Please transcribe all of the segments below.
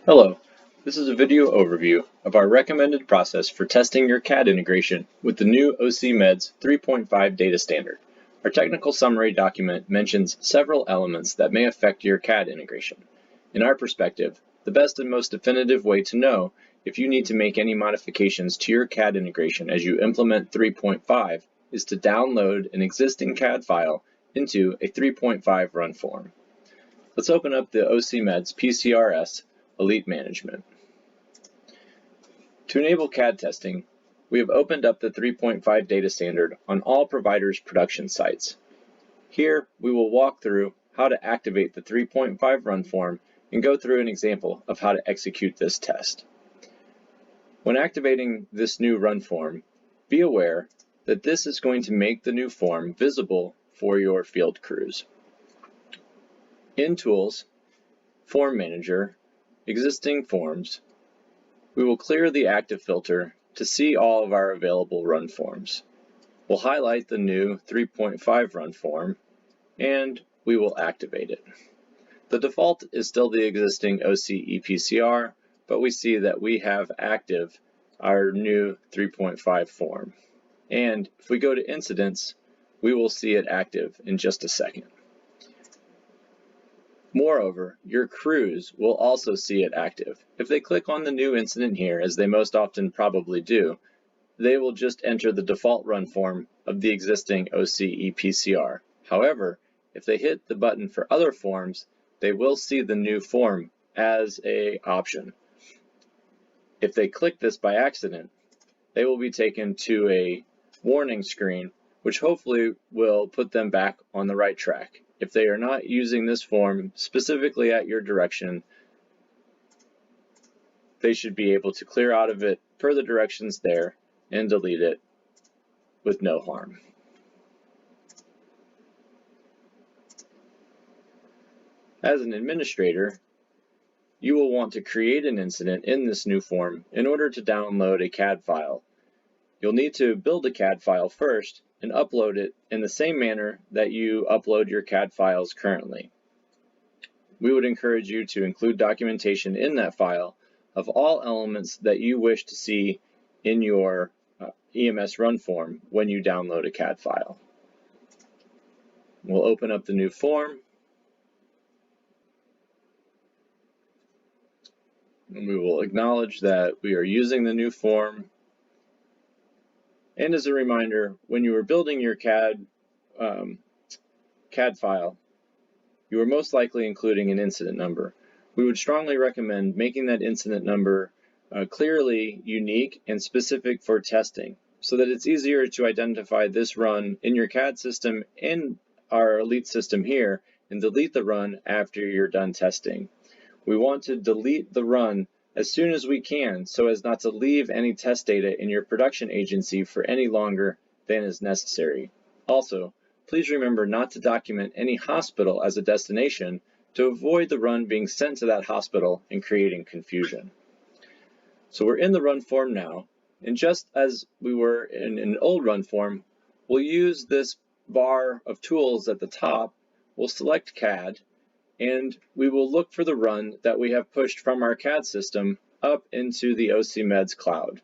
Hello, this is a video overview of our recommended process for testing your CAD integration with the new OCMEDS 3.5 data standard. Our technical summary document mentions several elements that may affect your CAD integration. In our perspective, the best and most definitive way to know if you need to make any modifications to your CAD integration as you implement 3.5 is to download an existing CAD file into a 3.5 run form. Let's open up the OCMEDS PCRS Elite Management. To enable CAD testing, we have opened up the 3.5 data standard on all providers' production sites. Here, we will walk through how to activate the 3.5 run form and go through an example of how to execute this test. When activating this new run form, be aware that this is going to make the new form visible for your field crews. In Tools, Form Manager, Existing Forms, we will clear the active filter to see all of our available run forms. We'll highlight the new 3.5 run form, and we will activate it. The default is still the existing OC EPCR, but we see that we have active our new 3.5 form. And if we go to Incidents, we will see it active in just a second. Moreover, your crews will also see it active. If they click on the new incident here, as they most often probably do, they will just enter the default run form of the existing OC EPCR. However, if they hit the button for other forms, they will see the new form as an option. If they click this by accident, they will be taken to a warning screen, which hopefully will put them back on the right track. If they are not using this form specifically at your direction, they should be able to clear out of it per the directions there and delete it with no harm. As an administrator, you will want to create an incident in this new form in order to download a CAD file. You'll need to build a CAD file first and upload it in the same manner that you upload your CAD files currently. We would encourage you to include documentation in that file of all elements that you wish to see in your EMS run form when you download a CAD file. We'll open up the new form, and we will acknowledge that we are using the new form. And as a reminder, when you are building your CAD file, you are most likely including an incident number. We would strongly recommend making that incident number clearly unique and specific for testing, so that it's easier to identify this run in your CAD system and our Elite system here, and delete the run after you're done testing. We want to delete the run as soon as we can, so as not to leave any test data in your production agency for any longer than is necessary. Also, please remember not to document any hospital as a destination to avoid the run being sent to that hospital and creating confusion. So we're in the run form now, and just as we were in an old run form, we'll use this bar of tools at the top. We'll select CAD, and we will look for the run that we have pushed from our CAD system up into the OCMEDS cloud.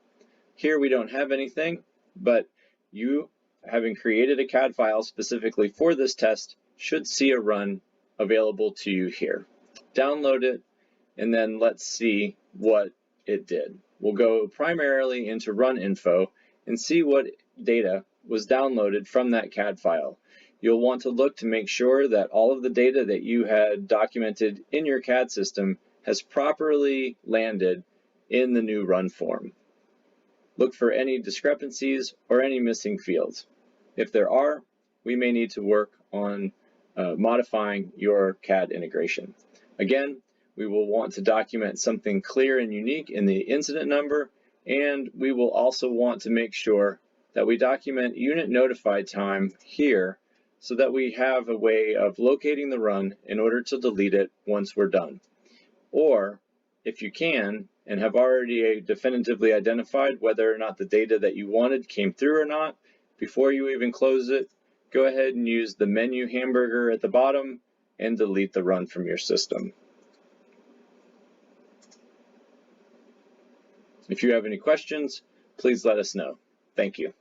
Here we don't have anything, but you, having created a CAD file specifically for this test, should see a run available to you here. Download it, and then let's see what it did. We'll go primarily into run info and see what data was downloaded from that CAD file. You'll want to look to make sure that all of the data that you had documented in your CAD system has properly landed in the new run form. Look for any discrepancies or any missing fields. If there are, we may need to work on modifying your CAD integration. Again, we will want to document something clear and unique in the incident number, and we will also want to make sure that we document unit notified time here, so that we have a way of locating the run in order to delete it once we're done. Or, if you can, and have already definitively identified whether or not the data that you wanted came through or not, before you even close it, go ahead and use the menu hamburger at the bottom and delete the run from your system. If you have any questions, please let us know. Thank you.